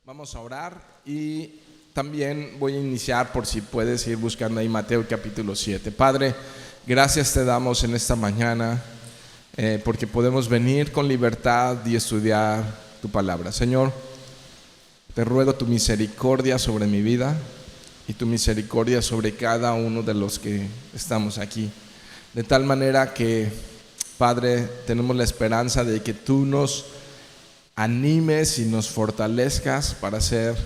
Vamos a orar y también voy a iniciar, por si puedes ir buscando ahí, Mateo capítulo 7. Padre, gracias te damos en esta mañana porque podemos venir con libertad y estudiar tu palabra. Señor, te ruego tu misericordia sobre mi vida y tu misericordia sobre cada uno de los que estamos aquí. De tal manera que, Padre, tenemos la esperanza de que tú nos animes y nos fortalezcas para ser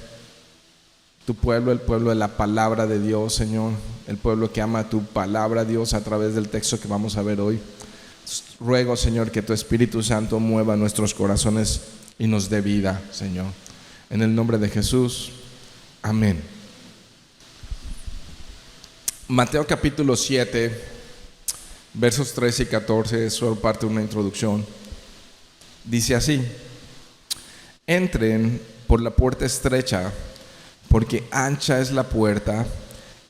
tu pueblo, el pueblo de la palabra de Dios, Señor, el pueblo que ama tu palabra, Dios, a través del texto que vamos a ver hoy. Ruego, Señor, que tu Espíritu Santo mueva nuestros corazones y nos dé vida, Señor. En el nombre de Jesús, amén. Mateo capítulo 7, versos 13 y 14, es solo parte de una introducción. Dice así: entren por la puerta estrecha, porque ancha es la puerta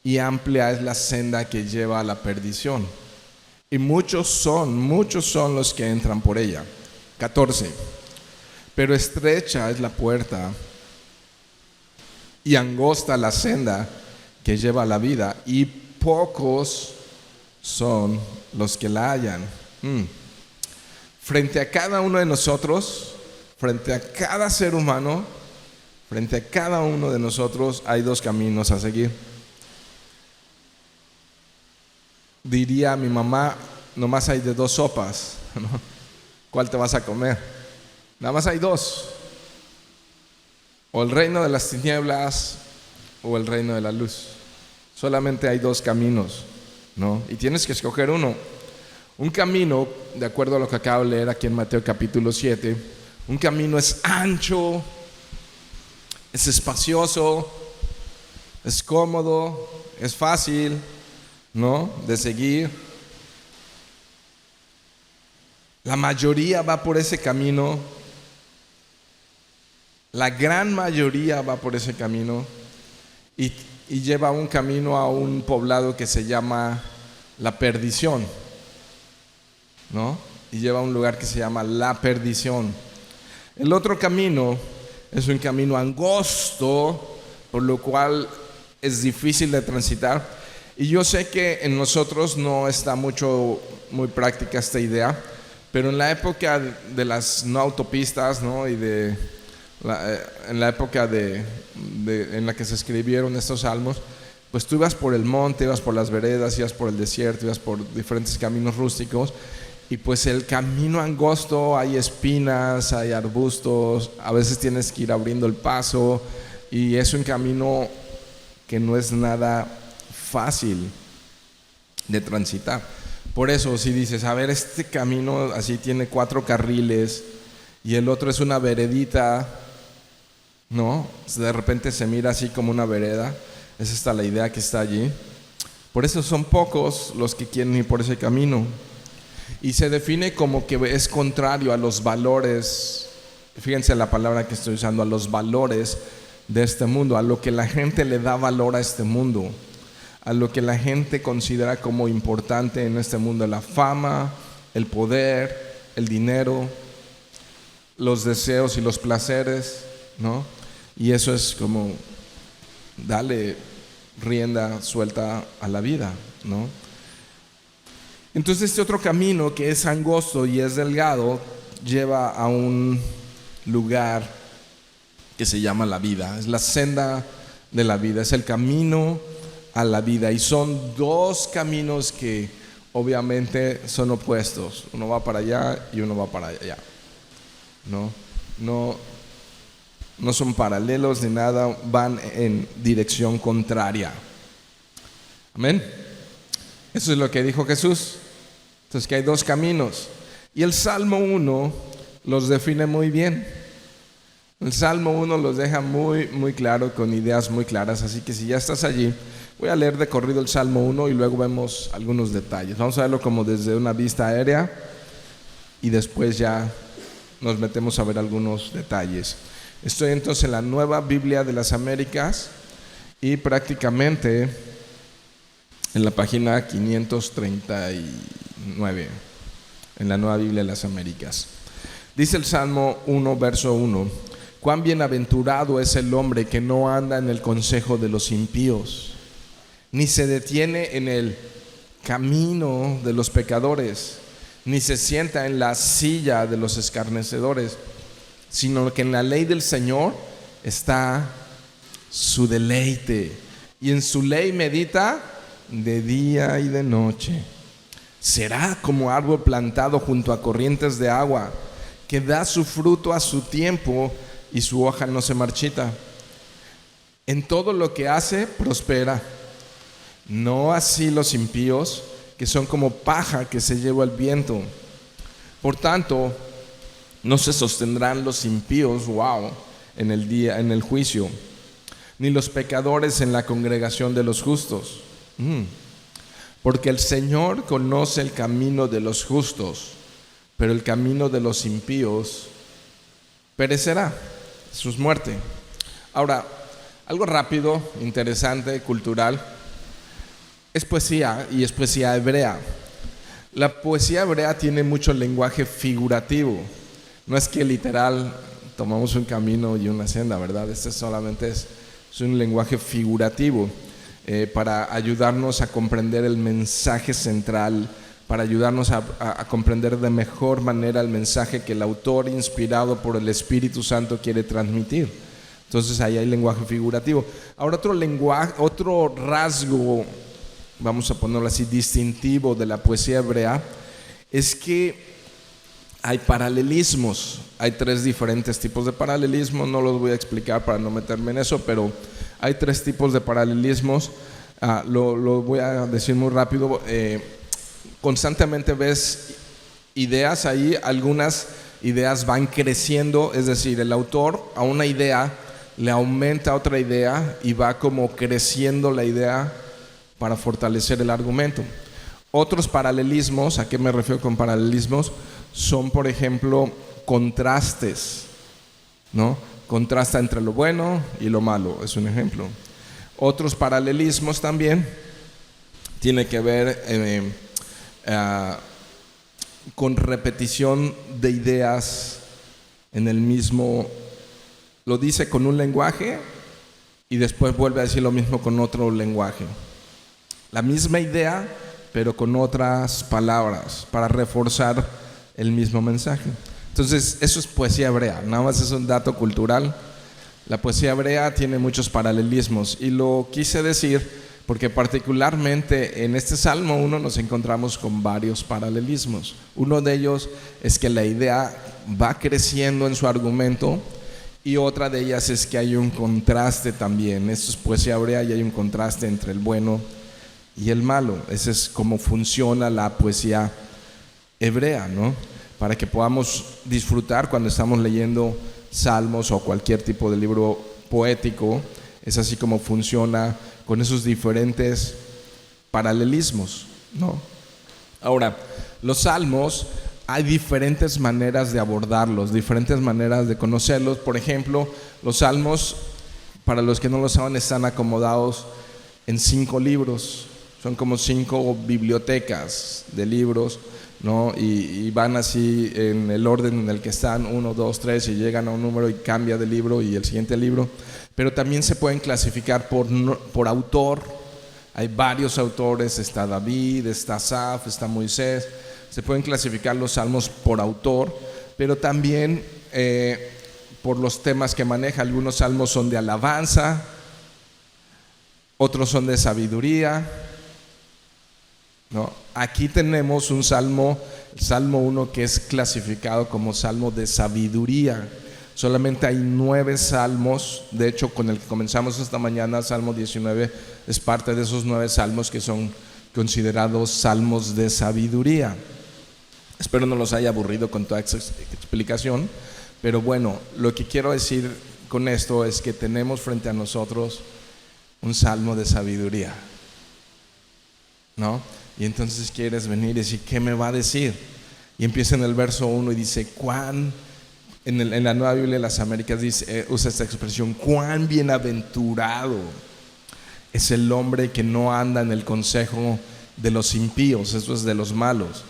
y amplia es la senda que lleva a la perdición, y muchos son los que entran por ella. 14. Pero estrecha es la puerta y angosta la senda que lleva a la vida, y pocos son los que la hallan. Frente a cada uno de nosotros, frente a cada ser humano, frente a cada uno de nosotros hay dos caminos a seguir. Diría mi mamá, nomás hay de dos sopas, ¿no? ¿Cuál te vas a comer? Nada más hay dos: o el reino de las tinieblas o el reino de la luz. Solamente hay dos caminos, ¿no? Y tienes que escoger uno. Un camino, de acuerdo a lo que acabo de leer aquí en Mateo capítulo 7, un camino es ancho, es espacioso, es cómodo, es fácil, ¿no?, de seguir. La mayoría va por ese camino. La gran mayoría va por ese camino y lleva un camino a un poblado que se llama la perdición, ¿no? Y lleva a un lugar que se llama la perdición. El otro camino es un camino angosto, por lo cual es difícil de transitar. Y yo sé que en nosotros no está muy práctica esta idea, pero en la época de las no autopistas, ¿no?, y en la época en la que se escribieron estos salmos, pues tú ibas por el monte, ibas por las veredas, ibas por el desierto, ibas por diferentes caminos rústicos. Y pues el camino angosto, hay espinas, hay arbustos, a veces tienes que ir abriendo el paso, y es un camino que no es nada fácil de transitar. Por eso, si dices, a ver, este camino así tiene 4 carriles y el otro es una veredita, ¿no? De repente se mira así como una vereda. Es esta la idea que está allí. Por eso son pocos los que quieren ir por ese camino. Y se define como que es contrario a los valores, fíjense la palabra que estoy usando, a los valores de este mundo, a lo que la gente le da valor a este mundo, a lo que la gente considera como importante en este mundo: la fama, el poder, el dinero, los deseos y los placeres, ¿no? Y eso es como darle rienda suelta a la vida, ¿no? Entonces este otro camino, que es angosto y es delgado, lleva a un lugar que se llama la vida. Es la senda de la vida, es el camino a la vida. Y son dos caminos que obviamente son opuestos. Uno va para allá y uno va para allá. No son paralelos ni nada, van en dirección contraria. Amén. Eso es lo que dijo Jesús. Entonces, que hay dos caminos. Y el Salmo 1 los define muy bien. El Salmo 1 los deja muy, muy claro, con ideas muy claras. Así que si ya estás allí, voy a leer de corrido el Salmo 1 y luego vemos algunos detalles. Vamos a verlo como desde una vista aérea y después ya nos metemos a ver algunos detalles. Estoy entonces en la Nueva Biblia de las Américas y prácticamente en la página 539, en la Nueva Biblia de las Américas. Dice el Salmo 1, verso 1: cuán bienaventurado es el hombre que no anda en el consejo de los impíos, ni se detiene en el camino de los pecadores, ni se sienta en la silla de los escarnecedores, sino que en la ley del Señor está su deleite, y en su ley medita de día y de noche. Será como árbol plantado junto a corrientes de agua, que da su fruto a su tiempo y su hoja no se marchita. En todo lo que hace prospera. No así los impíos, que son como paja que se lleva el viento. Por tanto, no se sostendrán los impíos, en el juicio, ni los pecadores en la congregación de los justos. Porque el Señor conoce el camino de los justos, pero el camino de los impíos perecerá. Su muerte. Ahora, algo rápido, interesante, cultural. Es poesía, y es poesía hebrea. La poesía hebrea tiene mucho lenguaje figurativo. No es que literal tomamos un camino y una senda, ¿verdad? Este solamente es un lenguaje figurativo para ayudarnos a comprender el mensaje central, para ayudarnos a comprender de mejor manera el mensaje que el autor, inspirado por el Espíritu Santo, quiere transmitir. Entonces ahí hay lenguaje figurativo. Ahora otro rasgo, vamos a ponerlo así, distintivo de la poesía hebrea, es que hay paralelismos. Hay 3 diferentes tipos de paralelismos. No los voy a explicar para no meterme en eso, pero hay 3 tipos de paralelismos. Lo voy a decir muy rápido. Constantemente ves ideas ahí, algunas ideas van creciendo, es decir, el autor a una idea le aumenta otra idea y va como creciendo la idea para fortalecer el argumento. Otros paralelismos, ¿a qué me refiero con paralelismos? Son, por ejemplo, contrastes, ¿no? Contrasta entre lo bueno y lo malo, es un ejemplo. Otros paralelismos también tiene que ver con repetición de ideas en el mismo, lo dice con un lenguaje y después vuelve a decir lo mismo con otro lenguaje. La misma idea, pero con otras palabras para reforzar el mismo mensaje. Entonces, eso es poesía hebrea, nada más es un dato cultural. La poesía hebrea tiene muchos paralelismos y lo quise decir porque particularmente en este Salmo 1 nos encontramos con varios paralelismos. Uno de ellos es que la idea va creciendo en su argumento y otra de ellas es que hay un contraste también. Esto es poesía hebrea y hay un contraste entre el bueno y el malo. Ese es cómo funciona la poesía hebrea, ¿no? Para que podamos disfrutar cuando estamos leyendo salmos o cualquier tipo de libro poético. Es así como funciona con esos diferentes paralelismos, ¿no? Ahora, los salmos hay diferentes maneras de abordarlos, diferentes maneras de conocerlos. Por ejemplo, los salmos, para los que no lo saben, están acomodados en 5 libros. Son como 5 bibliotecas de libros, ¿no? Y van así en el orden en el que están, 1, 2, 3, y llegan a un número y cambia de libro y el siguiente libro. Pero también se pueden clasificar por autor. Hay varios autores, está David, está Asaf, está Moisés. Se pueden clasificar los salmos por autor, pero también por los temas que maneja. Algunos salmos son de alabanza, otros son de sabiduría, ¿no? Aquí tenemos un salmo, el Salmo 1, que es clasificado como salmo de sabiduría. Solamente hay 9 salmos, de hecho con el que comenzamos esta mañana, Salmo 19, es parte de esos 9 salmos que son considerados salmos de sabiduría. Espero no los haya aburrido con toda esta explicación, pero bueno, lo que quiero decir con esto es que tenemos frente a nosotros un salmo de sabiduría, ¿no? Y entonces quieres venir y decir, ¿qué me va a decir? Y empieza en el verso 1 y dice, en la Nueva Biblia de las Américas usa esta expresión, cuán bienaventurado es el hombre que no anda en el consejo de los impíos, eso es de los malos,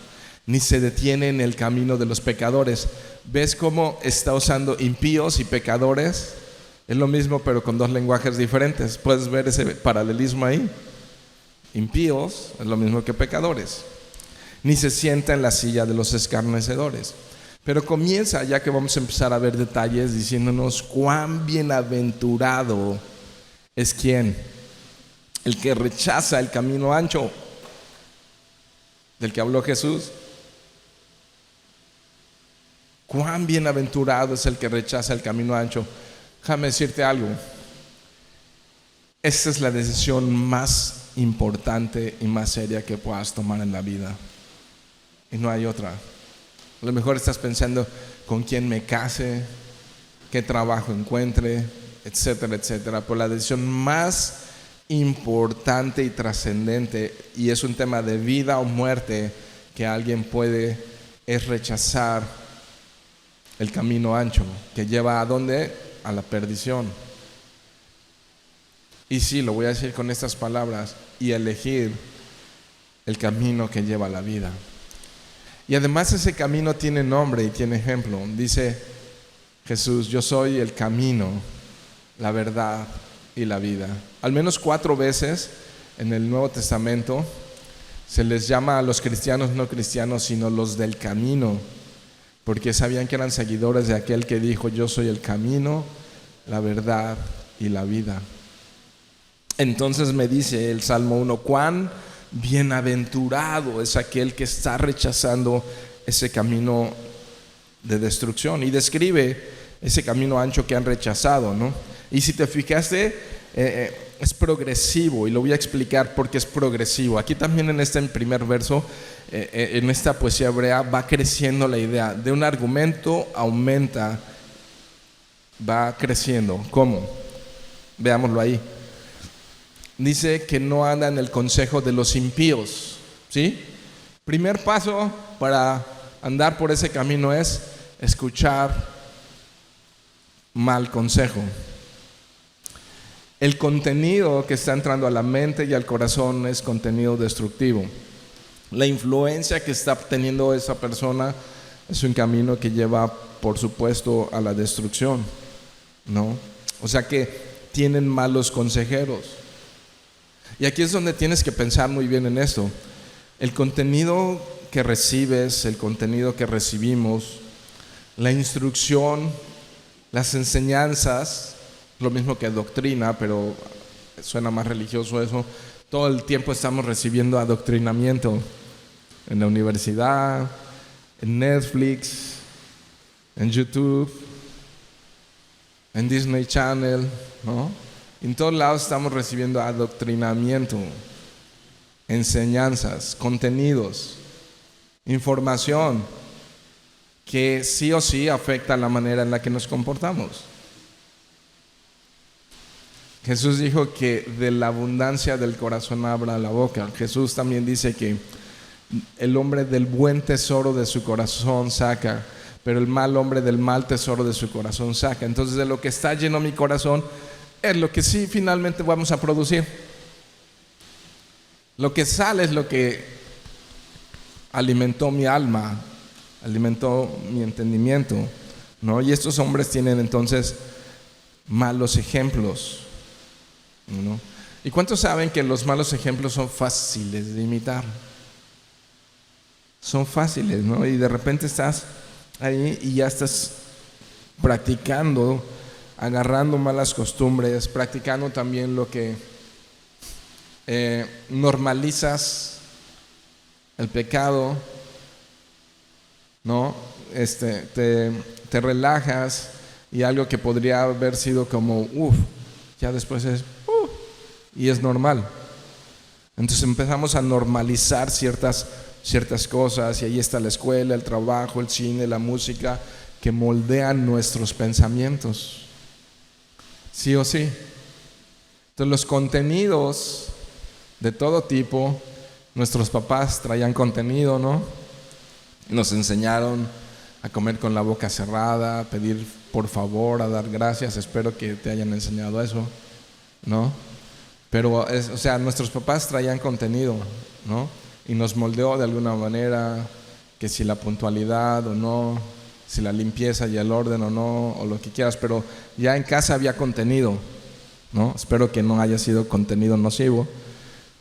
ni se detiene en el camino de los pecadores. ¿Ves cómo está usando impíos y pecadores? Es lo mismo, pero con dos lenguajes diferentes. ¿Puedes ver ese paralelismo ahí? Impíos es lo mismo que pecadores. Ni se sienta en la silla de los escarnecedores. Pero comienza, ya que vamos a empezar a ver detalles, diciéndonos cuán bienaventurado es quien, el que rechaza el camino ancho del que habló Jesús. Cuán bienaventurado es el que rechaza el camino ancho. Déjame decirte algo. Esta es la decisión más importante y más seria que puedas tomar en la vida. Y no hay otra. A lo mejor estás pensando con quién me case, qué trabajo encuentre, etcétera, etcétera. Pero la decisión más importante y trascendente, y es un tema de vida o muerte que alguien puede, es rechazar el camino ancho, que lleva ¿a dónde? A la perdición. Y sí, lo voy a decir con estas palabras, y elegir el camino que lleva a la vida. Y además ese camino tiene nombre y tiene ejemplo. Dice Jesús: yo soy el camino, la verdad y la vida. Al menos 4 veces en el Nuevo Testamento se les llama a los cristianos no cristianos, sino los del camino, porque sabían que eran seguidores de aquel que dijo: yo soy el camino, la verdad y la vida. Entonces me dice el Salmo 1, cuán bienaventurado es aquel que está rechazando ese camino de destrucción, y describe ese camino ancho que han rechazado, ¿no? Y si te fijaste, es progresivo, y lo voy a explicar porque es progresivo. Aquí también en este primer verso, en esta poesía hebrea, va creciendo la idea de un argumento, aumenta, va creciendo. ¿Cómo? Veámoslo ahí. Dice que no anda en el consejo de los impíos, ¿sí? Primer paso para andar por ese camino es escuchar mal consejo. El contenido que está entrando a la mente y al corazón es contenido destructivo. La influencia que está teniendo esa persona es un camino que lleva, por supuesto, a la destrucción, ¿no? O sea que tienen malos consejeros. Y aquí es donde tienes que pensar muy bien en esto. El contenido que recibes, el contenido que recibimos, la instrucción, las enseñanzas, lo mismo que doctrina, pero suena más religioso eso. Todo el tiempo estamos recibiendo adoctrinamiento en la universidad, en Netflix, en YouTube, en Disney Channel, ¿no? En todos lados estamos recibiendo adoctrinamiento, enseñanzas, contenidos, información que sí o sí afecta la manera en la que nos comportamos. Jesús dijo que de la abundancia del corazón habla la boca. Jesús también dice que el hombre del buen tesoro de su corazón saca, pero el mal hombre del mal tesoro de su corazón saca. Entonces, de lo que está lleno mi corazón es lo que sí finalmente vamos a producir. Lo que sale es lo que alimentó mi alma, alimentó mi entendimiento, ¿no? Y estos hombres tienen entonces malos ejemplos, ¿no? ¿Y cuántos saben que los malos ejemplos son fáciles de imitar? Son fáciles, ¿no? Y de repente estás ahí y ya estás practicando, agarrando malas costumbres, practicando también lo que normalizas el pecado, ¿no? Te relajas, y algo que podría haber sido como ya después es y es normal. Entonces empezamos a normalizar ciertas cosas, y ahí está la escuela, el trabajo, el cine, la música, que moldean nuestros pensamientos, sí o sí. Entonces los contenidos de todo tipo, nuestros papás traían contenido, ¿no? Nos enseñaron a comer con la boca cerrada, a pedir por favor, a dar gracias. Espero que te hayan enseñado eso, ¿no? Pero o sea, nuestros papás traían contenido, ¿no? Y nos moldeó de alguna manera, que si la puntualidad o no, si la limpieza y el orden o no, o lo que quieras, pero ya en casa había contenido, ¿no? Espero que no haya sido contenido nocivo,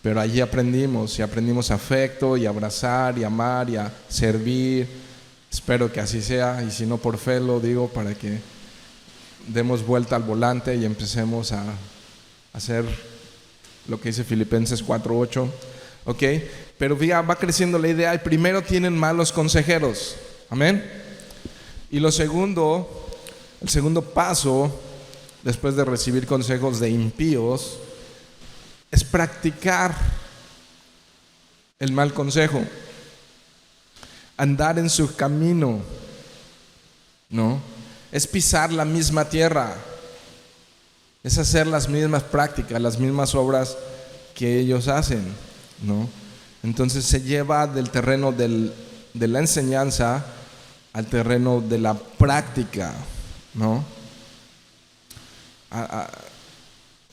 pero allí aprendimos afecto y abrazar y amar y a servir. Espero que así sea, y si no, por fe lo digo, para que demos vuelta al volante y empecemos a hacer lo que dice Filipenses 4:8, ¿ok? Pero ya va creciendo la idea, y primero tienen malos consejeros, amén. Y el segundo paso, después de recibir consejos de impíos, es practicar el mal consejo, andar en su camino, ¿no? Es pisar la misma tierra, es hacer las mismas prácticas, las mismas obras que ellos hacen, ¿no? Entonces se lleva del terreno de la enseñanza al terreno de la práctica, ¿no?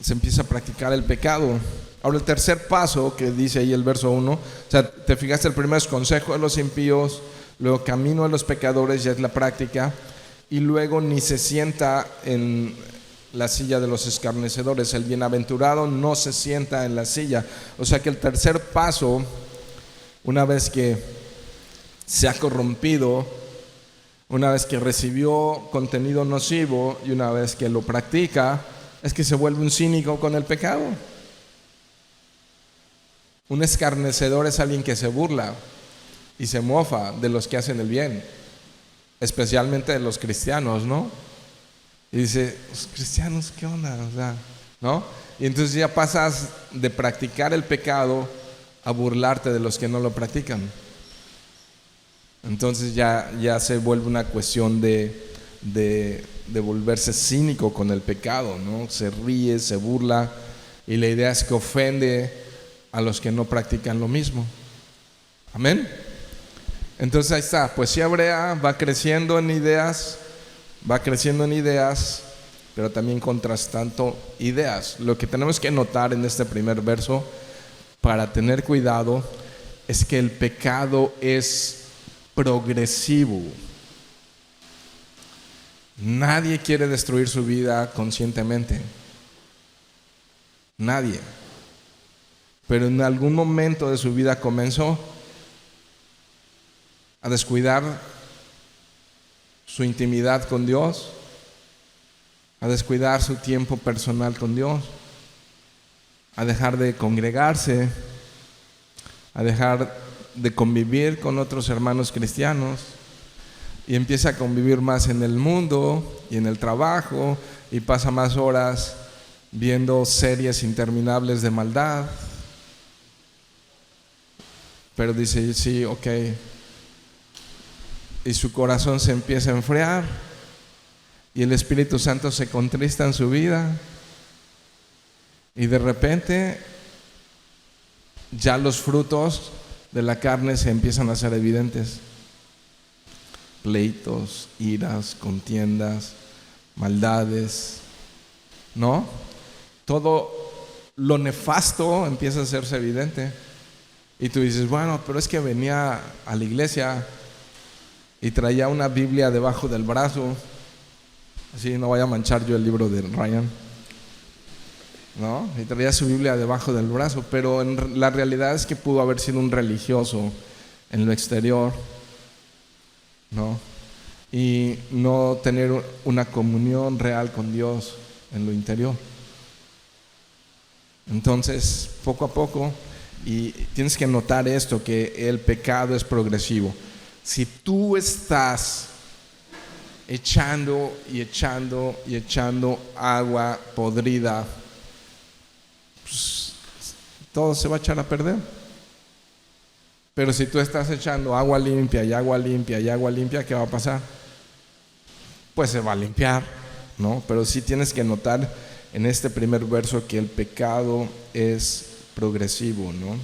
Se empieza a practicar el pecado. Ahora el tercer paso que dice ahí el verso 1, o sea, te fijaste, el primero es consejo de los impíos, luego camino de los pecadores, ya es la práctica, y luego ni se sienta en la silla de los escarnecedores. El bienaventurado no se sienta en la silla. O sea que el tercer paso, una vez que se ha corrompido, una vez que recibió contenido nocivo y una vez que lo practica, es que se vuelve un cínico con el pecado. Un escarnecedor es alguien que se burla y se mofa de los que hacen el bien, especialmente de los cristianos, ¿no? Y dice, los cristianos, ¿qué onda? O sea, ¿no? Y entonces ya pasas de practicar el pecado a burlarte de los que no lo practican. Entonces ya se vuelve una cuestión de volverse cínico con el pecado, ¿no? Se ríe, se burla, y la idea es que ofende a los que no practican lo mismo. Amén. Entonces ahí está, poesía hebrea va creciendo en ideas, pero también contrastando ideas. Lo que tenemos que notar en este primer verso, para tener cuidado, es que el pecado es progresivo. Nadie quiere destruir su vida conscientemente, nadie, pero en algún momento de su vida comenzó a descuidar su intimidad con Dios, a descuidar su tiempo personal con Dios, a dejar de congregarse, a dejar de convivir con otros hermanos cristianos, y empieza a convivir más en el mundo y en el trabajo, y pasa más horas viendo series interminables de maldad. Pero dice, sí, ok, y su corazón se empieza a enfriar, y el Espíritu Santo se contrista en su vida, y de repente ya los frutos de la carne se empiezan a hacer evidentes: pleitos, iras, contiendas, maldades, ¿no? Todo lo nefasto empieza a hacerse evidente. Y tú dices, bueno, pero es que venía a la iglesia y traía una Biblia debajo del brazo, así no vaya a manchar yo el libro de Ryan, ¿no? Y traía su Biblia debajo del brazo, pero la realidad es que pudo haber sido un religioso en lo exterior, ¿no? Y no tener una comunión real con Dios en lo interior. Entonces, poco a poco, y tienes que notar esto, que el pecado es progresivo. Si tú estás echando agua podrida, pues, todo se va a echar a perder. Pero si tú estás echando agua limpia, ¿qué va a pasar? Pues se va a limpiar, ¿no? Pero sí tienes que notar en este primer verso que el pecado es progresivo, ¿no?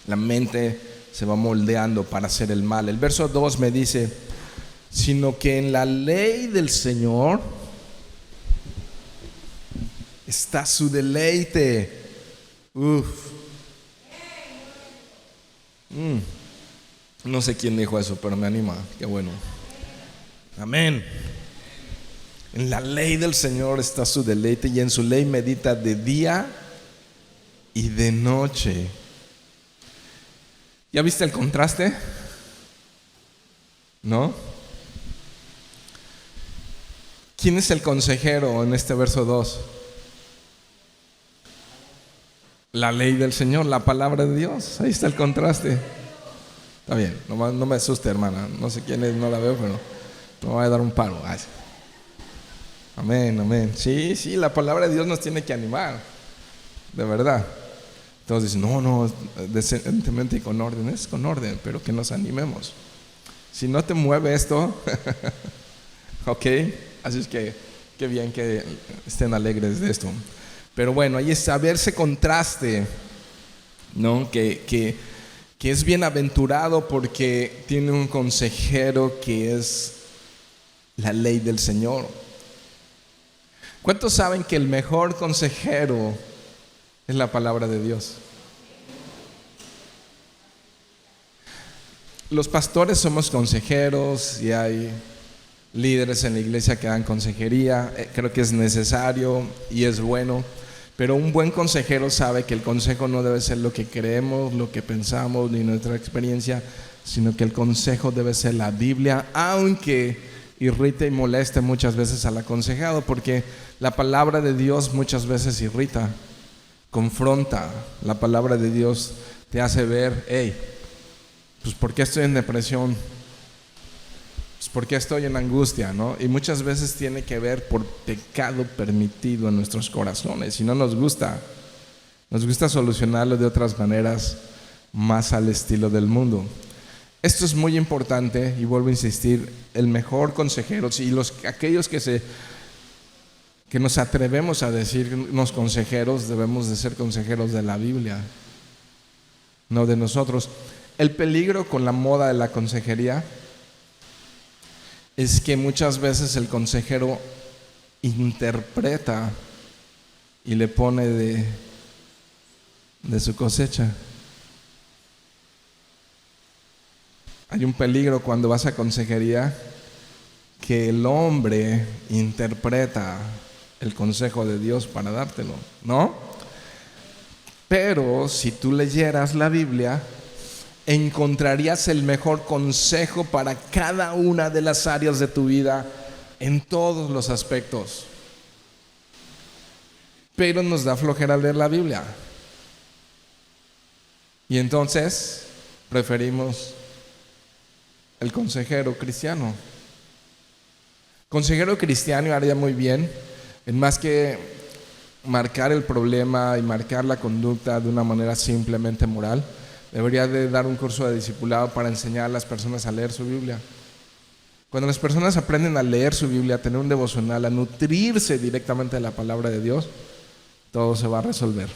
La mente se va moldeando para hacer el mal. El verso 2 me dice, sino que en la ley del Señor está su deleite. No sé quién dijo eso, pero me anima. Qué bueno. Amén. En la ley del Señor está su deleite, y en su ley medita de día y de noche. ¿Ya viste el contraste? ¿No? ¿Quién es el consejero en este verso 2? La ley del Señor, la palabra de Dios. Ahí está el contraste. Está bien, no me asuste, hermana. No sé quién es, no la veo, pero me voy a dar un paro. Ay. Amén, amén. Sí, la palabra de Dios nos tiene que animar. De verdad. Entonces dicen, no, decentemente y con orden. Es con orden, pero que nos animemos. Si no te mueve esto, ok. Así es que qué bien que estén alegres de esto. Pero bueno, ahí está, ver ese contraste, ¿no? Que es bienaventurado porque tiene un consejero que es la ley del Señor. ¿Cuántos saben que el mejor consejero es la palabra de Dios? Los pastores somos consejeros y hay líderes en la iglesia que dan consejería. Creo que es necesario y es bueno. Pero un buen consejero sabe que el consejo no debe ser lo que creemos, lo que pensamos, ni nuestra experiencia, sino que el consejo debe ser la Biblia, aunque irrite y moleste muchas veces al aconsejado, porque la palabra de Dios muchas veces irrita, confronta. La palabra de Dios te hace ver, hey, pues ¿por qué estoy en depresión? Pues ¿por qué estoy en angustia? ¿No? Y muchas veces tiene que ver por pecado permitido en nuestros corazones y no nos gusta. Nos gusta solucionarlo de otras maneras más al estilo del mundo. Esto es muy importante y vuelvo a insistir, el mejor consejero y aquellos que nos atrevemos a decirnos consejeros, debemos de ser consejeros de la Biblia, no de nosotros. El peligro con la moda de la consejería es que muchas veces el consejero interpreta y le pone de su cosecha. Hay un peligro cuando vas a consejería que el hombre interpreta el consejo de Dios para dártelo, ¿no? Pero si tú leyeras la Biblia, encontrarías el mejor consejo para cada una de las áreas de tu vida en todos los aspectos. Pero nos da flojera leer la Biblia. Y entonces preferimos el consejero cristiano. Consejero cristiano haría muy bien en más que marcar el problema y marcar la conducta de una manera simplemente moral. Debería de dar un curso de discipulado para enseñar a las personas a leer su Biblia. Cuando las personas aprenden a leer su Biblia, a tener un devocional, a nutrirse directamente de la palabra de Dios, todo se va a resolver.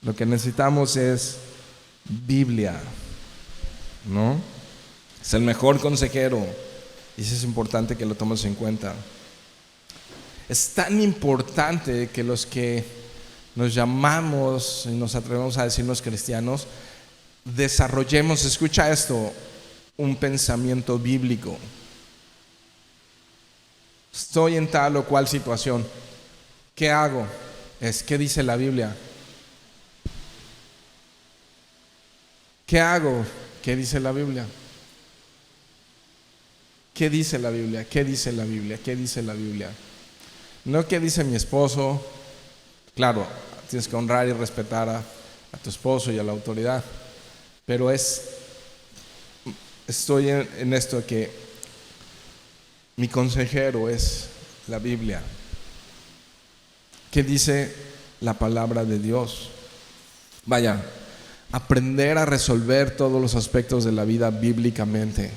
Lo que necesitamos es Biblia, ¿no? Es el mejor consejero y eso es importante que lo tomes en cuenta. Es tan importante que los que nos llamamos y nos atrevemos a decirnos cristianos, desarrollemos, escucha esto, un pensamiento bíblico. Estoy en tal o cual situación. ¿Qué hago? ¿Qué dice la Biblia? ¿Qué hago? ¿Qué dice la Biblia? ¿Qué dice la Biblia? ¿Qué dice la Biblia? ¿Qué dice la Biblia? No qué dice mi esposo. Claro, tienes que honrar y respetar a tu esposo y a la autoridad, pero estoy en esto que mi consejero es la Biblia. ¿Qué dice la palabra de Dios? Vaya, aprender a resolver todos los aspectos de la vida bíblicamente,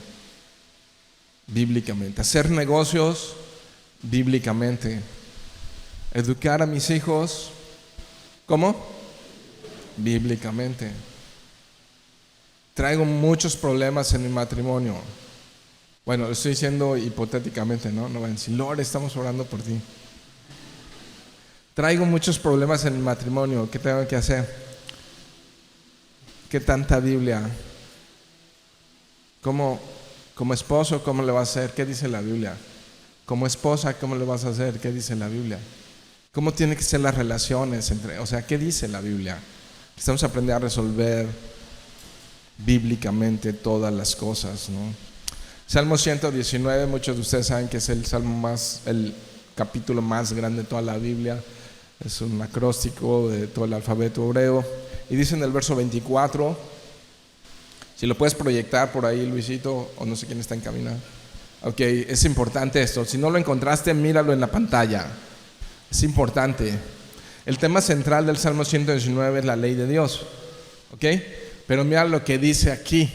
hacer negocios bíblicamente, educar a mis hijos, ¿cómo? Bíblicamente. Traigo muchos problemas en mi matrimonio. Bueno, lo estoy diciendo hipotéticamente, ¿no? No van a decir, Lord, estamos orando por ti. Traigo muchos problemas en mi matrimonio. ¿Qué tengo que hacer? ¿Qué tanta Biblia? Como esposo, ¿cómo le vas a hacer? ¿Qué dice la Biblia? Como esposa, ¿cómo le vas a hacer? ¿Qué dice la Biblia? ¿Cómo tienen que ser las relaciones o sea, qué dice la Biblia? Estamos aprendiendo a resolver bíblicamente todas las cosas, ¿no? Salmo 119, muchos de ustedes saben que es el capítulo más grande de toda la Biblia. Es un acróstico de todo el alfabeto hebreo. Y dice en el verso 24, si lo puedes proyectar por ahí, Luisito, o no sé quién está en camino. Ok, es importante esto. Si no lo encontraste, míralo en la pantalla. Es importante. El tema central del Salmo 119 es la ley de Dios. ¿Ok? Pero mira lo que dice aquí.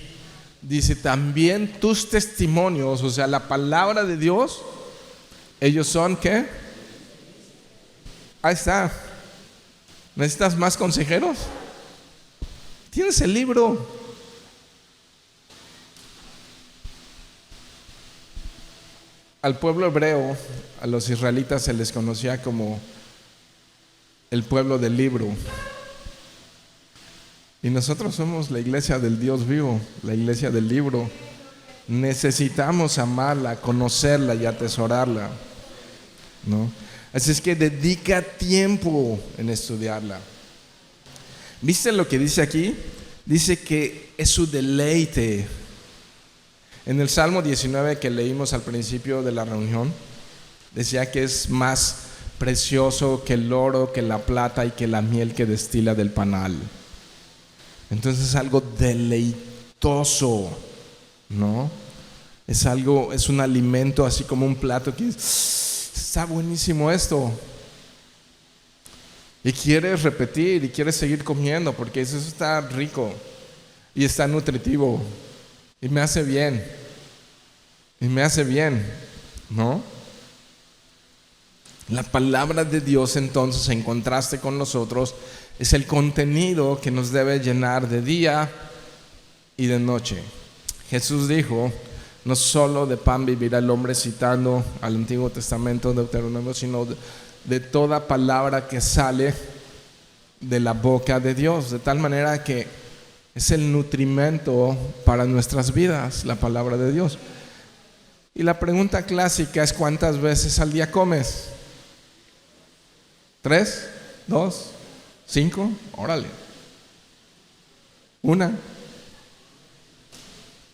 Dice, también tus testimonios, o sea, la palabra de Dios, ellos son, ¿qué? Ahí está. ¿Necesitas más consejeros? Tienes el libro. Al pueblo hebreo, a los israelitas se les conocía como el pueblo del libro. Y nosotros somos la iglesia del Dios vivo, la iglesia del libro. Necesitamos amarla, conocerla y atesorarla, ¿no? Así es que dedica tiempo en estudiarla. ¿Viste lo que dice aquí? Dice que es su deleite. En el Salmo 19 que leímos al principio de la reunión, decía que es más precioso que el oro, que la plata y que la miel que destila del panal. Entonces es algo deleitoso, ¿no? Es un alimento, así como un plato que está buenísimo esto. Y quieres repetir y quieres seguir comiendo porque eso está rico y está nutritivo y me hace bien. Y me hace bien, ¿no? La palabra de Dios, entonces, en contraste con nosotros, es el contenido que nos debe llenar de día y de noche. Jesús dijo, no solo de pan vivirá el hombre, citando al Antiguo Testamento, Deuteronomio, sino de toda palabra que sale de la boca de Dios, de tal manera que es el nutrimento para nuestras vidas, la palabra de Dios. Y la pregunta clásica es, ¿cuántas veces al día comes? ¿3? ¿2? ¿5? Órale. ¿1?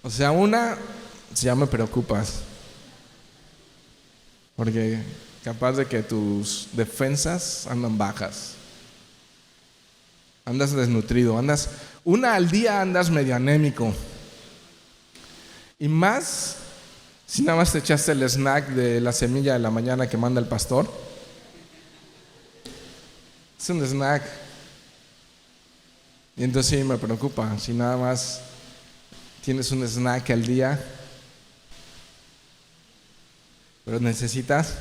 O sea, una, si ya me preocupas, porque capaz de que tus defensas andan bajas, andas desnutrido, una al día andas medio anémico. Y más si nada más te echaste el snack de la semilla de la mañana que manda el pastor. Es un snack. Y entonces sí me preocupa. Si nada más tienes un snack al día, pero necesitas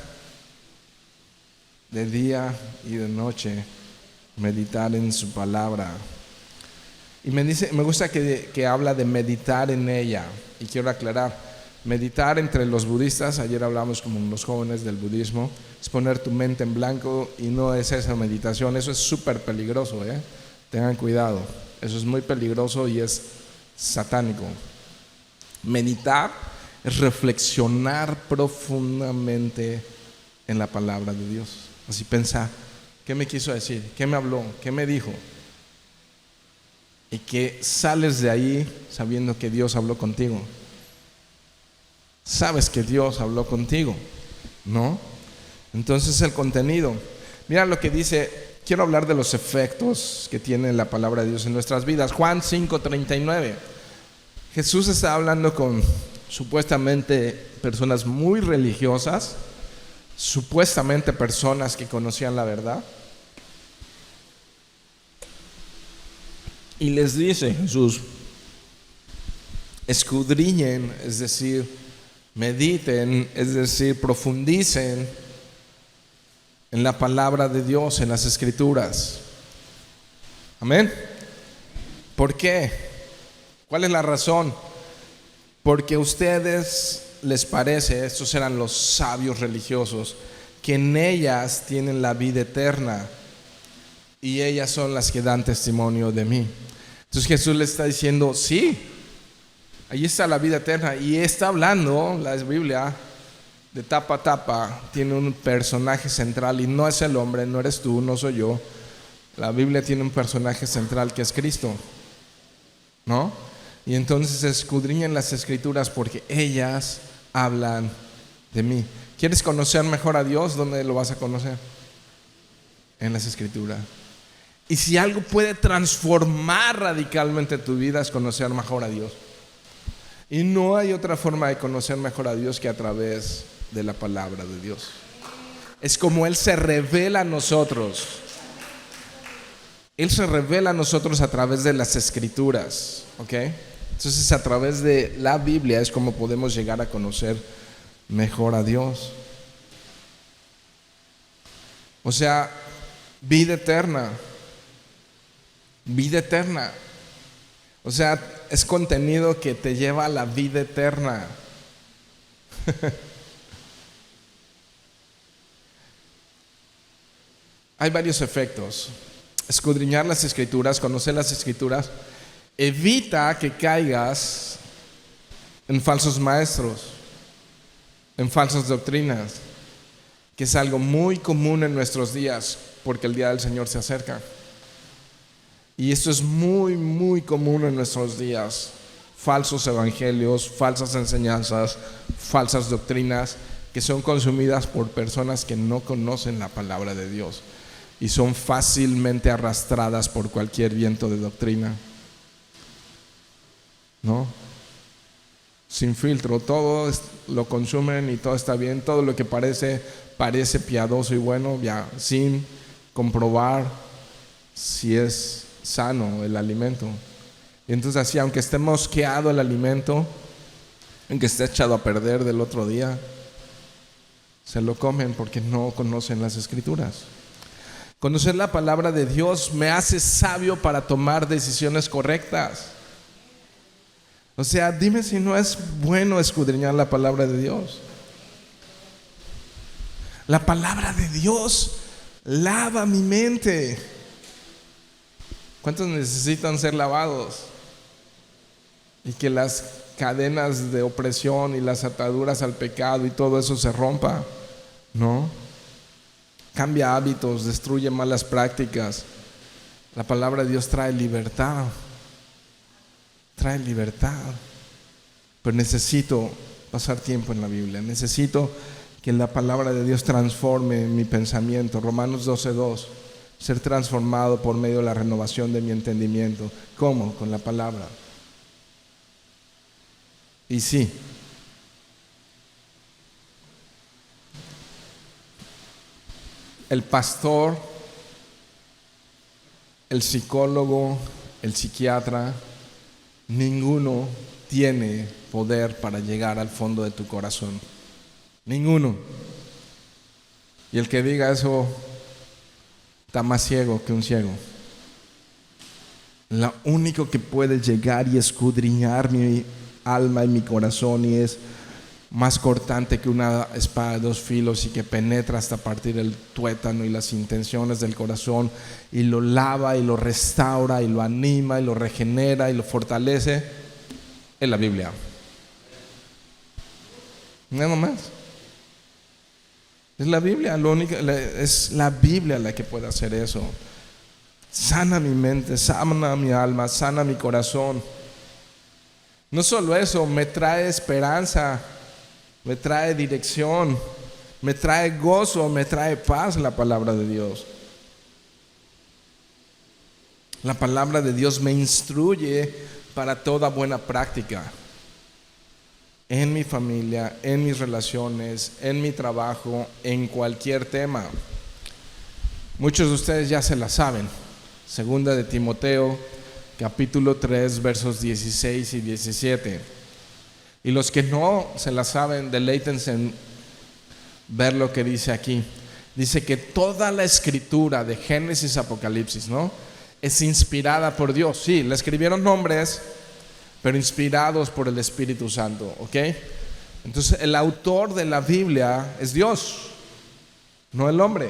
de día y de noche meditar en su palabra. Y me gusta que habla de meditar en ella. Y quiero aclarar, meditar entre los budistas, ayer hablamos como los jóvenes del budismo, es poner tu mente en blanco y no es esa meditación. Eso es súper peligroso, tengan cuidado, eso es muy peligroso y es satánico. Meditar es reflexionar profundamente en la palabra de Dios. Así pensar, ¿qué me quiso decir? ¿Qué me habló? ¿Qué me dijo? Y que sales de ahí sabiendo que Dios habló contigo. Sabes que Dios habló contigo, ¿no? Entonces el contenido. Mira lo que dice. Quiero hablar de los efectos que tiene la palabra de Dios en nuestras vidas. Juan 5:39. Jesús está hablando con supuestamente personas muy religiosas, supuestamente personas que conocían la verdad. Y les dice Jesús, escudriñen, es decir, mediten, es decir, profundicen en la palabra de Dios, en las Escrituras. Amén. ¿Por qué? ¿Cuál es la razón? Porque a ustedes les parece, estos eran los sabios religiosos, que en ellas tienen la vida eterna y ellas son las que dan testimonio de mí. Entonces Jesús le está diciendo, sí, ahí está la vida eterna. Y está hablando, la Biblia, de tapa a tapa, tiene un personaje central y no es el hombre, no eres tú, no soy yo. La Biblia tiene un personaje central que es Cristo, ¿no? Y entonces escudriñen las Escrituras porque ellas hablan de mí. ¿Quieres conocer mejor a Dios? ¿Dónde lo vas a conocer? En las Escrituras. Y si algo puede transformar radicalmente tu vida es conocer mejor a Dios. Y no hay otra forma de conocer mejor a Dios que a través de la palabra de Dios. Es como Él se revela a nosotros. Él se revela a nosotros a través de las Escrituras, ¿ok? Entonces a través de la Biblia es como podemos llegar a conocer mejor a Dios. O sea, vida eterna. Vida eterna. O sea, es contenido que te lleva a la vida eterna. Hay varios efectos. Escudriñar las Escrituras, conocer las Escrituras, evita que caigas en falsos maestros, en falsas doctrinas, que es algo muy común en nuestros días, porque el día del Señor se acerca. Y esto es muy, muy común en nuestros días. Falsos evangelios, falsas enseñanzas, falsas doctrinas que son consumidas por personas que no conocen la palabra de Dios y son fácilmente arrastradas por cualquier viento de doctrina, ¿no? Sin filtro, todo lo consumen y todo está bien, todo lo que parece piadoso y bueno, ya sin comprobar si es sano el alimento. Y entonces así, aunque esté mosqueado el alimento, aunque esté echado a perder del otro día, se lo comen porque no conocen las Escrituras. Conocer la palabra de Dios me hace sabio para tomar decisiones correctas. O sea, dime si no es bueno escudriñar la palabra de Dios. La palabra de Dios lava mi mente. ¿Cuántos necesitan ser lavados? Y que las cadenas de opresión y las ataduras al pecado y todo eso se rompa, ¿no? Cambia hábitos, destruye malas prácticas. La palabra de Dios trae libertad. Trae libertad. Pero necesito pasar tiempo en la Biblia. Necesito que la palabra de Dios transforme mi pensamiento. Romanos 12:2. Ser transformado por medio de la renovación de mi entendimiento. ¿Cómo? Con la palabra. Y sí, el pastor, el psicólogo, el psiquiatra, ninguno tiene poder para llegar al fondo de tu corazón. Ninguno. Y el que diga eso está más ciego que un ciego. Lo único que puede llegar y escudriñar mi alma y mi corazón y es más cortante que una espada de dos filos y que penetra hasta partir el tuétano y las intenciones del corazón y lo lava y lo restaura y lo anima y lo regenera y lo fortalece, es la Biblia. Nada más. Es la Biblia, es la Biblia la que puede hacer eso. Sana mi mente, sana mi alma, sana mi corazón. No solo eso, me trae esperanza, me trae dirección, me trae gozo, me trae paz la palabra de Dios. La palabra de Dios me instruye para toda buena práctica. En mi familia, en mis relaciones, en mi trabajo, en cualquier tema. Muchos de ustedes ya se la saben. Segunda de Timoteo, capítulo 3, versos 16 y 17. Y los que no se la saben, deleítense en ver lo que dice aquí. Dice que toda la escritura de Génesis a Apocalipsis, ¿no?, es inspirada por Dios. Sí, la escribieron hombres, pero inspirados por el Espíritu Santo, ¿ok? Entonces el autor de la Biblia es Dios, no el hombre.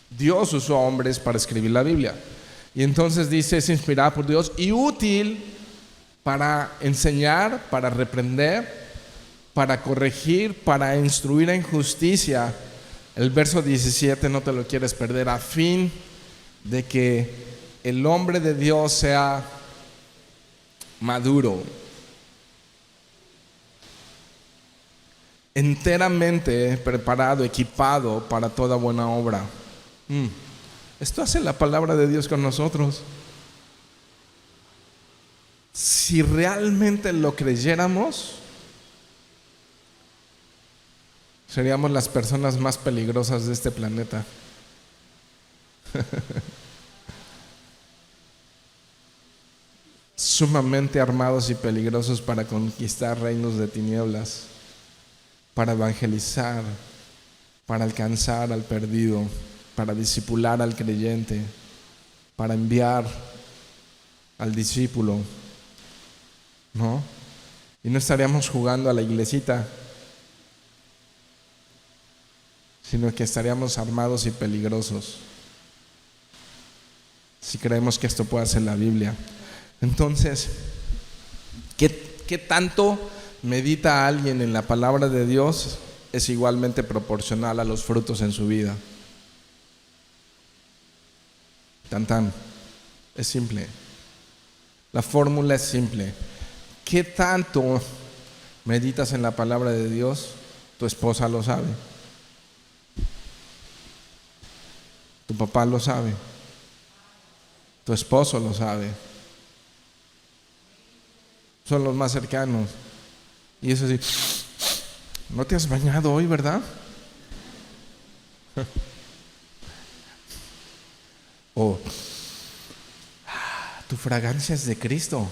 Dios usó a hombres para escribir la Biblia. Y entonces dice, es inspirada por Dios y útil para enseñar, para reprender, para corregir, para instruir en justicia. El verso 17 no te lo quieres perder, a fin de que el hombre de Dios sea maduro, enteramente preparado, equipado para toda buena obra. Esto hace la palabra de Dios con nosotros. Si realmente lo creyéramos, seríamos las personas más peligrosas de este planeta. Sumamente armados y peligrosos para conquistar reinos de tinieblas, para evangelizar, para alcanzar al perdido, para discipular al creyente, para enviar al discípulo, ¿no? Y no estaríamos jugando a la iglesita, sino que estaríamos armados y peligrosos si creemos que esto puede hacer la Biblia. Entonces, ¿qué tanto medita alguien en la palabra de Dios? Es igualmente proporcional a los frutos en su vida. Tan. Es simple. La fórmula es simple. ¿Qué tanto meditas en la palabra de Dios? Tu esposa lo sabe. Tu papá lo sabe. Tu esposo lo sabe. Son los más cercanos. Y eso sí, no te has bañado hoy, ¿verdad? O tu fragancia es de Cristo.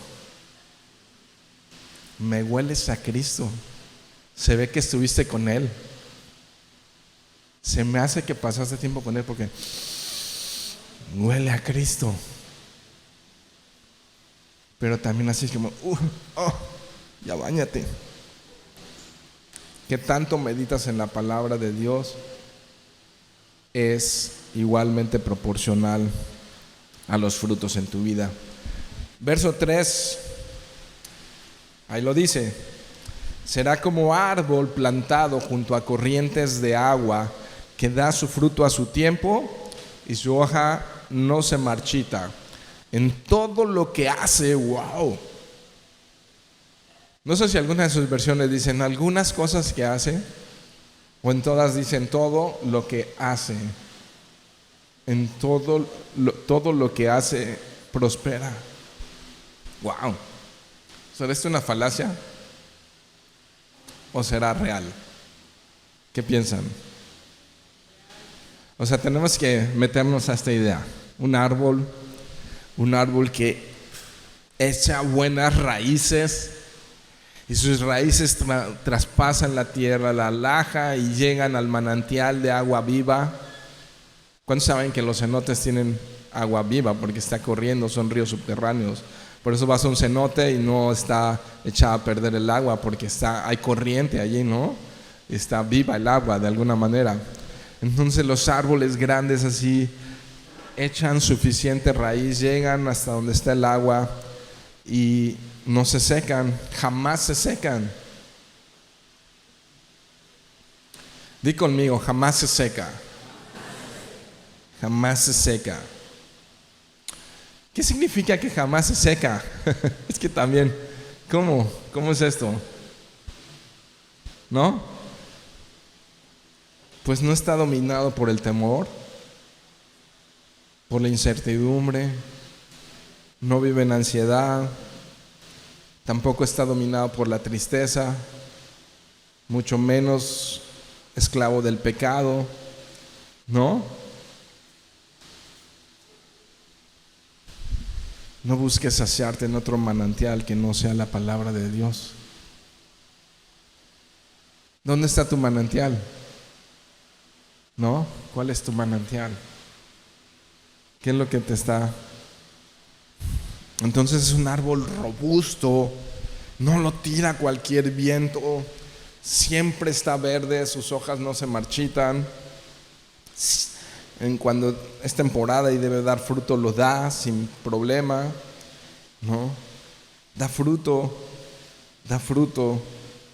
Me hueles a Cristo. Se ve que estuviste con Él. Se me hace que pasaste tiempo con Él porque huele a Cristo. Pero también así como, ya báñate. ¿Qué tanto meditas en la palabra de Dios? Es igualmente proporcional a los frutos en tu vida. Verso 3, ahí lo dice: será como árbol plantado junto a corrientes de agua, que da su fruto a su tiempo y su hoja no se marchita. En todo lo que hace, wow. No sé si algunas de sus versiones dicen algunas cosas que hace, o en todas dicen todo lo que hace. En todo lo que hace prospera. Wow. ¿Será esto una falacia? ¿O será real? ¿Qué piensan? O sea, tenemos que meternos a esta idea. Un árbol que echa buenas raíces y sus raíces traspasan la tierra, la laja y llegan al manantial de agua viva. ¿Cuántos saben que los cenotes tienen agua viva? Porque está corriendo, son ríos subterráneos. Por eso vas a un cenote y no está echada a perder el agua, porque hay corriente allí, ¿no? Está viva el agua de alguna manera. Entonces los árboles grandes así echan suficiente raíz, llegan hasta donde está el agua y no se secan, jamás se secan. Di conmigo, jamás se seca. Jamás se seca. ¿Qué significa que jamás se seca? Es que también, ¿cómo es esto? ¿No? Pues no está dominado por el temor, por la incertidumbre, no vive en ansiedad, tampoco está dominado por la tristeza, mucho menos esclavo del pecado, ¿no? No busques saciarte en otro manantial que no sea la palabra de Dios. ¿Dónde está tu manantial? ¿No? ¿Cuál es tu manantial? ¿Qué es lo que te está? Entonces es un árbol robusto, no lo tira cualquier viento, siempre está verde, sus hojas no se marchitan. En cuando es temporada y debe dar fruto, lo da sin problema, ¿no? Da fruto, da fruto,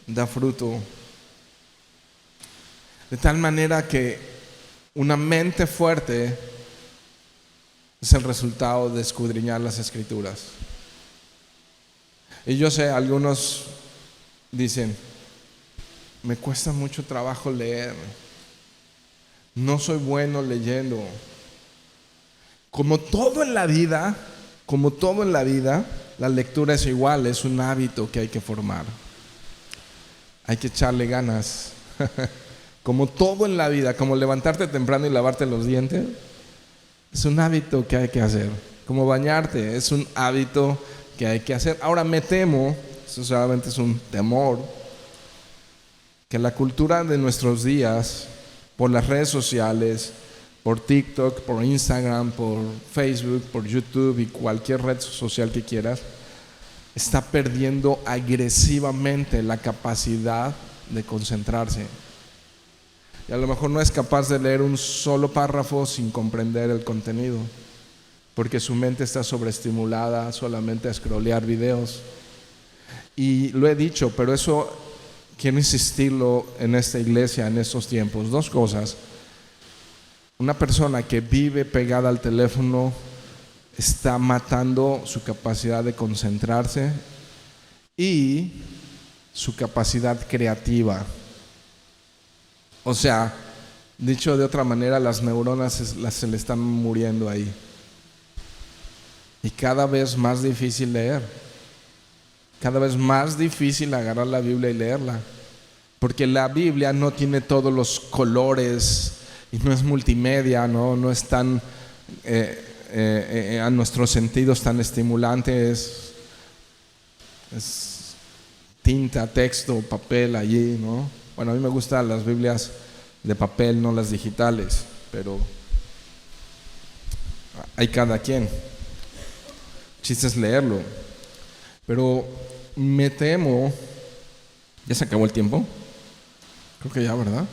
da fruto. De tal manera que una mente fuerte es el resultado de escudriñar las Escrituras. Y yo sé, algunos dicen, me cuesta mucho trabajo leer, no soy bueno leyendo. Como todo en la vida, la lectura es igual, es un hábito que hay que formar. Hay que echarle ganas. Como todo en la vida, como levantarte temprano y lavarte los dientes, es un hábito que hay que hacer. Como bañarte, es un hábito que hay que hacer. Ahora me temo, eso solamente es un temor, que la cultura de nuestros días, por las redes sociales, por TikTok, por Instagram, por Facebook, por YouTube y cualquier red social que quieras, está perdiendo agresivamente la capacidad de concentrarse. Y a lo mejor no es capaz de leer un solo párrafo sin comprender el contenido, porque su mente está sobreestimulada solamente a scrollear videos. Y lo he dicho, pero eso quiero insistirlo en esta iglesia, en estos tiempos. Dos cosas. Una persona que vive pegada al teléfono está matando su capacidad de concentrarse y su capacidad creativa. O sea, dicho de otra manera, las neuronas se le están muriendo ahí. Y cada vez más difícil leer. Cada vez más difícil agarrar la Biblia y leerla. Porque la Biblia no tiene todos los colores y no es multimedia, no es tan a nuestros sentidos tan estimulante. Es tinta, texto, papel allí, ¿no? Bueno, a mí me gustan las Biblias de papel, no las digitales, pero hay cada quien. El chiste es leerlo. Pero me temo, ¿ya se acabó el tiempo? Creo que ya, ¿verdad?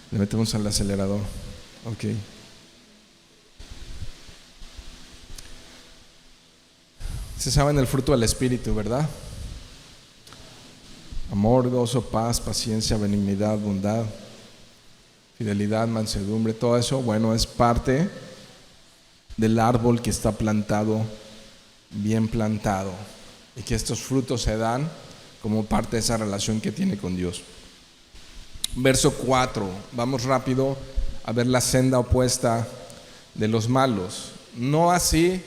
Le metemos al acelerador. Ok. Se saben el fruto del Espíritu, ¿verdad? Amor, gozo, paz, paciencia, benignidad, bondad, fidelidad, mansedumbre, todo eso, bueno, es parte del árbol que está plantado, bien plantado, y que estos frutos se dan como parte de esa relación que tiene con Dios. Verso 4, vamos rápido a ver la senda opuesta de los malos. No así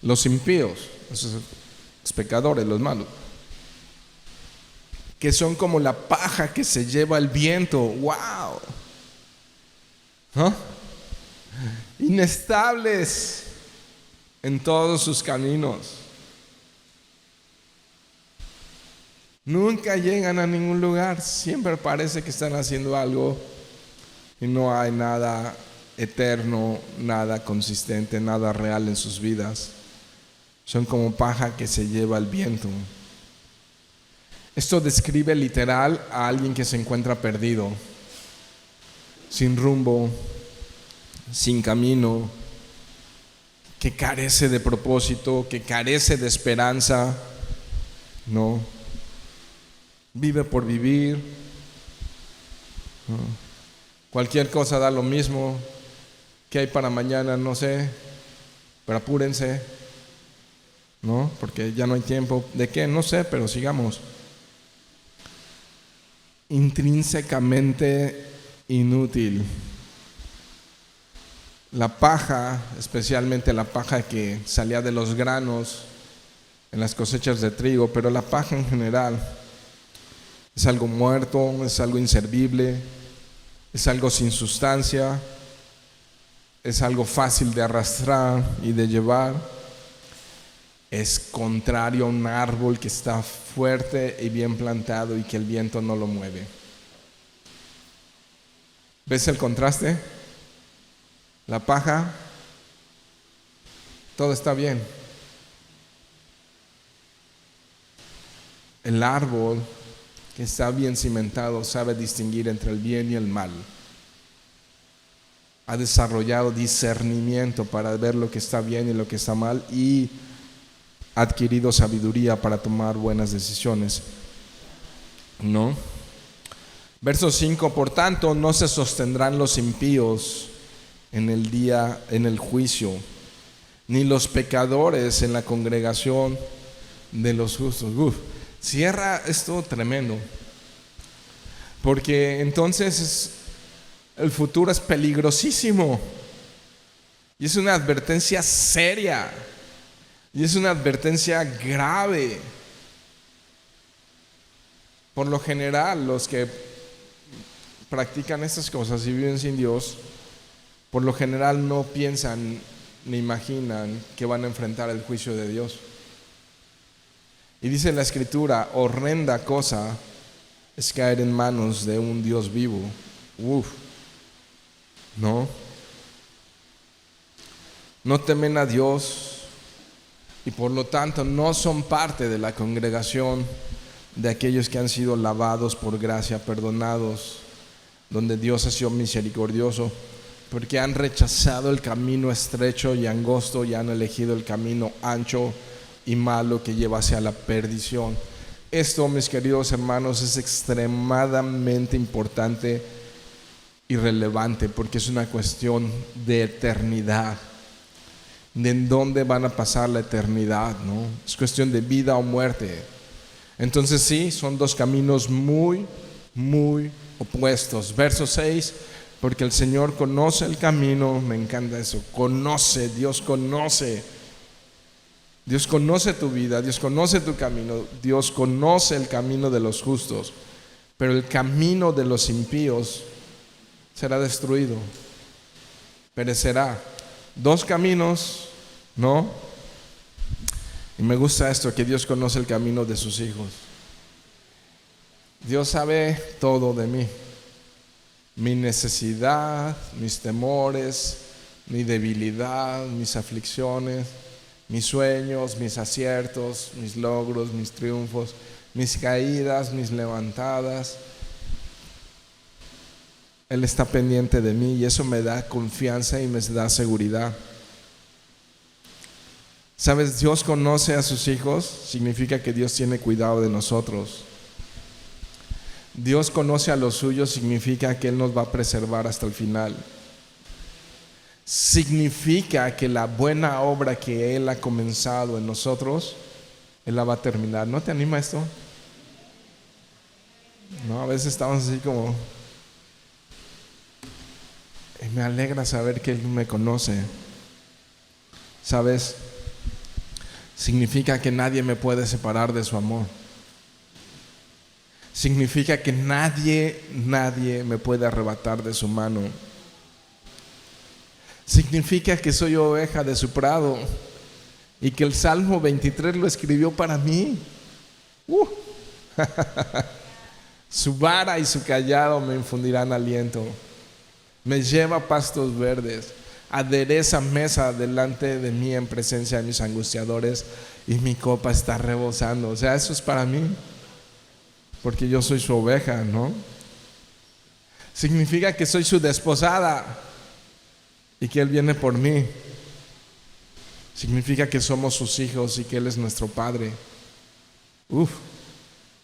los impíos, los pecadores, los malos, que son como la paja que se lleva el viento. ¡Wow! ¿Ah? Inestables en todos sus caminos. Nunca llegan a ningún lugar. Siempre parece que están haciendo algo y no hay nada eterno, nada consistente, nada real en sus vidas. Son como paja que se lleva el viento. Esto describe literal a alguien que se encuentra perdido, sin rumbo, sin camino, que carece de propósito, que carece de esperanza, ¿no? Vive por vivir, ¿no? Cualquier cosa da lo mismo. ¿Qué hay para mañana? No sé, pero apúrense, ¿no? Porque ya no hay tiempo. ¿De qué? No sé, pero sigamos. Intrínsecamente inútil. La paja, especialmente la paja que salía de los granos en las cosechas de trigo, pero la paja en general es algo muerto, es algo inservible, es algo sin sustancia, es algo fácil de arrastrar y de llevar. Es contrario a un árbol que está fuerte y bien plantado y que el viento no lo mueve. ¿Ves el contraste? La paja, todo está bien. El árbol que está bien cimentado sabe distinguir entre el bien y el mal. ha desarrollado discernimiento para ver lo que está bien y lo que está mal, y ha adquirido sabiduría para tomar buenas decisiones, ¿no? Verso 5: por tanto, no se sostendrán los impíos en el juicio, ni los pecadores en la congregación de los justos. Cierra esto tremendo, porque entonces el futuro es peligrosísimo, y es una advertencia seria, y es una advertencia grave. Por lo general, los que practican estas cosas y viven sin Dios, por lo general no piensan ni imaginan que van a enfrentar el juicio de Dios. Y dice la Escritura: horrenda cosa es caer en manos de un Dios vivo. No temen a Dios, y por lo tanto no son parte de la congregación de aquellos que han sido lavados por gracia, perdonados, donde Dios ha sido misericordioso, porque han rechazado el camino estrecho y angosto y han elegido el camino ancho y malo que lleva hacia la perdición. Esto, mis queridos hermanos, es extremadamente importante y relevante, porque es una cuestión de eternidad, de en dónde van a pasar la eternidad, ¿no? Es cuestión de vida o muerte. Entonces sí, son dos caminos muy, muy opuestos. Verso 6: porque el Señor conoce el camino. Me encanta eso, conoce. Dios conoce tu vida, Dios conoce tu camino, Dios conoce el camino de los justos, pero el camino de los impíos será destruido, perecerá. Dos caminos, ¿no? Y me gusta esto, que Dios conoce el camino de sus hijos. Dios sabe todo de mí: mi necesidad, mis temores, mi debilidad, mis aflicciones, mis sueños, mis aciertos, mis logros, mis triunfos, mis caídas, mis levantadas. Él está pendiente de mí, y eso me da confianza y me da seguridad. ¿Sabes? Dios conoce a sus hijos, significa que Dios tiene cuidado de nosotros. Dios conoce a los suyos, significa que Él nos va a preservar hasta el final. Significa que la buena obra que Él ha comenzado en nosotros, Él la va a terminar. ¿No te anima esto? No, a veces estamos así como... me alegra saber que Él me conoce. ¿Sabes? Significa que nadie me puede separar de su amor. Significa que nadie me puede arrebatar de su mano. Significa que soy oveja de su prado, y que el Salmo 23 lo escribió para mí. Su vara y su callado me infundirán aliento. Me lleva a pastos verdes, adereza mesa delante de mí en presencia de mis angustiadores, y mi copa está rebosando. O sea, eso es para mí, porque yo soy su oveja, ¿no? Significa que soy su desposada y que Él viene por mí. Significa que somos sus hijos y que Él es nuestro Padre.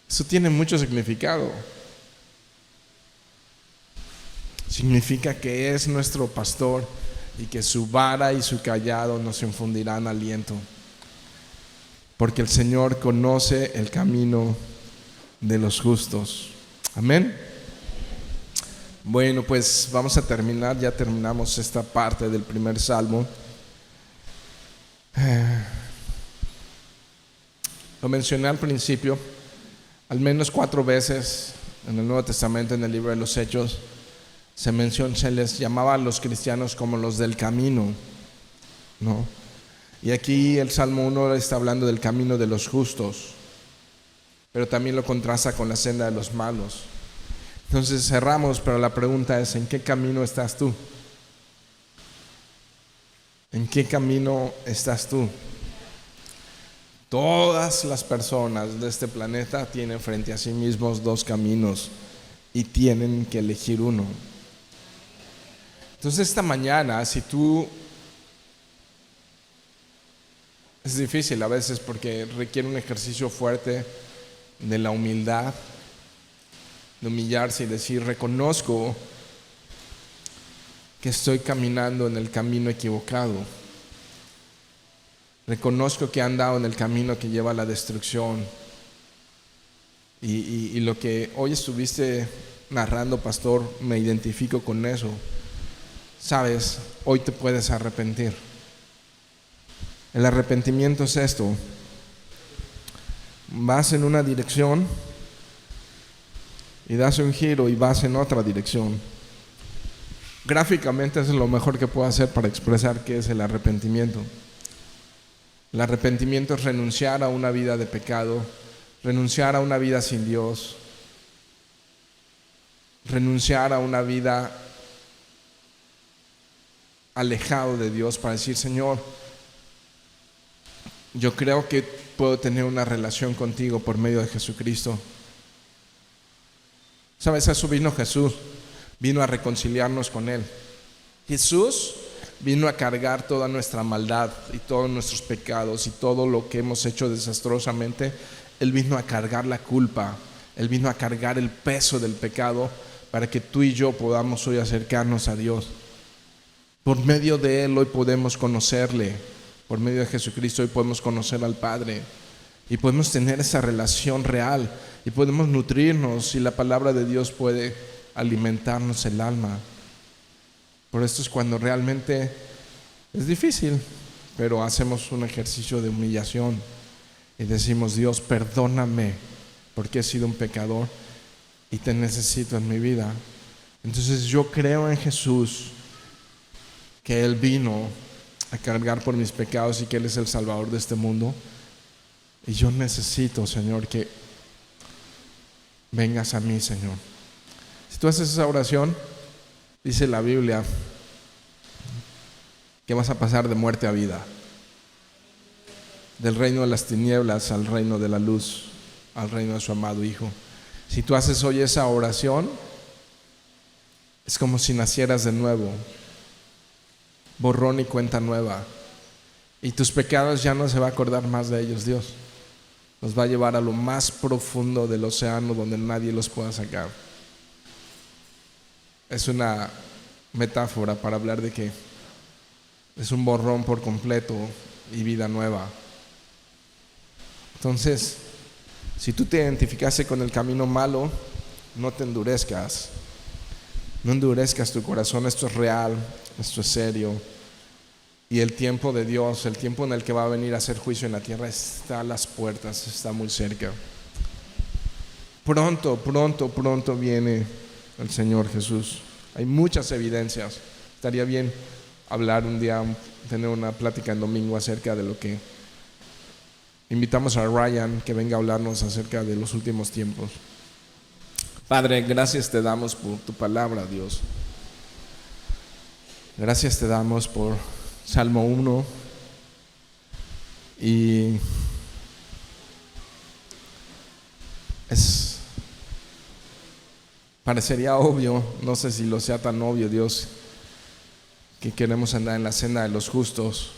Eso tiene mucho significado. Significa que es nuestro pastor y que su vara y su callado nos infundirán aliento, porque el Señor conoce el camino de los justos. Amén. Bueno, pues vamos a terminar. Ya terminamos esta parte del primer salmo. Lo mencioné al principio, al menos 4 veces en el Nuevo Testamento, en el libro de los Hechos, se les llamaba a los cristianos como los del camino, ¿no? Y aquí el Salmo 1 está hablando del camino de los justos, pero también lo contrasta con la senda de los malos. Entonces cerramos, pero la pregunta es: ¿en qué camino estás tú? ¿En qué camino estás tú? Todas las personas de este planeta tienen frente a sí mismos 2 caminos y tienen que elegir uno. Entonces esta mañana, si tú... Es difícil a veces porque requiere un ejercicio fuerte de la humildad, de humillarse y decir, reconozco que estoy caminando en el camino equivocado. Reconozco que he andado en el camino que lleva a la destrucción. Y lo que hoy estuviste narrando, pastor, me identifico con eso. Sabes, hoy te puedes arrepentir. El arrepentimiento es esto: vas en una dirección y das un giro y vas en otra dirección. Gráficamente eso es lo mejor que puedo hacer para expresar qué es el arrepentimiento. El arrepentimiento es renunciar a una vida de pecado, renunciar a una vida sin Dios, renunciar a una vida alejado de Dios para decir, Señor, yo creo que puedo tener una relación contigo por medio de Jesucristo. ¿Sabes? A eso vino Jesús. Vino a reconciliarnos con Él. Jesús vino a cargar toda nuestra maldad y todos nuestros pecados y todo lo que hemos hecho desastrosamente. Él vino a cargar la culpa. Él vino a cargar el peso del pecado para que tú y yo podamos hoy acercarnos a Dios. Por medio de Él hoy podemos conocerle. Por medio de Jesucristo hoy podemos conocer al Padre. Y podemos tener esa relación real. Y podemos nutrirnos y la palabra de Dios puede alimentarnos el alma. Por esto es cuando realmente es difícil, pero hacemos un ejercicio de humillación y decimos, Dios, perdóname porque he sido un pecador y te necesito en mi vida. Entonces yo creo en Jesús, que Él vino a cargar por mis pecados y que Él es el Salvador de este mundo. Y yo necesito, Señor, que vengas a mí, Señor. Si tú haces esa oración, dice la Biblia que vas a pasar de muerte a vida, del reino de las tinieblas al reino de la luz, al reino de su amado Hijo. Si tú haces hoy esa oración, es como si nacieras de nuevo, borrón y cuenta nueva, y tus pecados ya no se va a acordar más de ellos. Dios los va a llevar a lo más profundo del océano donde nadie los pueda sacar. Es una metáfora para hablar de que es un borrón por completo y vida nueva. Entonces, si tú te identificaste con el camino malo, no te endurezcas. No endurezcas tu corazón. Esto es real, esto es serio. Y el tiempo de Dios, el tiempo en el que va a venir a hacer juicio en la tierra, está a las puertas, está muy cerca. Pronto viene el Señor Jesús. Hay muchas evidencias. Estaría bien hablar un día, tener una plática en domingo acerca de lo que invitamos a Ryan que venga a hablarnos acerca de los últimos tiempos. Padre, gracias te damos por tu palabra, Dios. Gracias te damos por Salmo 1 y parecería obvio, no sé si lo sea tan obvio, Dios, que queremos andar en la senda de los justos,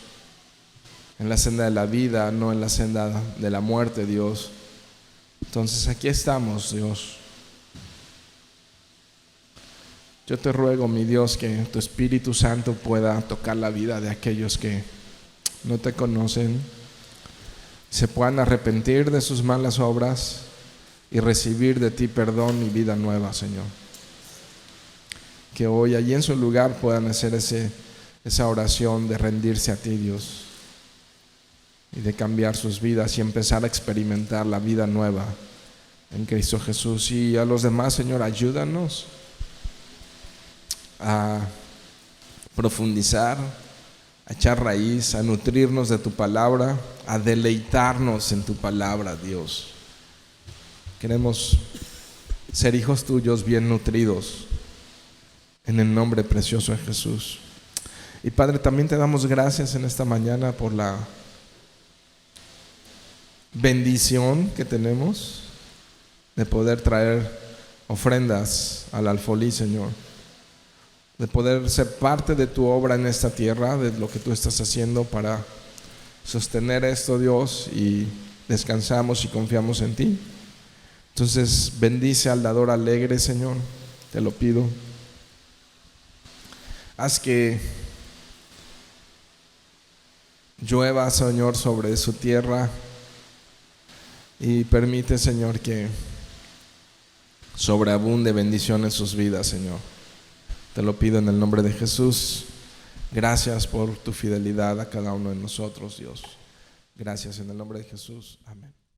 en la senda de la vida, no en la senda de la muerte, Dios. Entonces aquí estamos, Dios. Yo te ruego, mi Dios, que tu Espíritu Santo pueda tocar la vida de aquellos que no te conocen, se puedan arrepentir de sus malas obras y recibir de ti perdón y vida nueva, Señor. Que hoy allí en su lugar puedan hacer esa oración de rendirse a ti, Dios, y de cambiar sus vidas y empezar a experimentar la vida nueva en Cristo Jesús. Y a los demás, Señor, ayúdanos a profundizar, a echar raíz, a nutrirnos de tu palabra, a deleitarnos en tu palabra, Dios. Queremos ser hijos tuyos bien nutridos en el nombre precioso de Jesús. Y Padre, también te damos gracias en esta mañana por la bendición que tenemos de poder traer ofrendas al alfolí, Señor. de poder ser parte de tu obra en esta tierra, de lo que tú estás haciendo para sostener esto, Dios, y descansamos y confiamos en ti. Entonces bendice al dador alegre, Señor, te lo pido. Haz que llueva, Señor, sobre su tierra, y permite, Señor, que sobreabunde bendición en sus vidas, Señor. Te lo pido en el nombre de Jesús. Gracias por tu fidelidad a cada uno de nosotros, Dios. Gracias en el nombre de Jesús. Amén.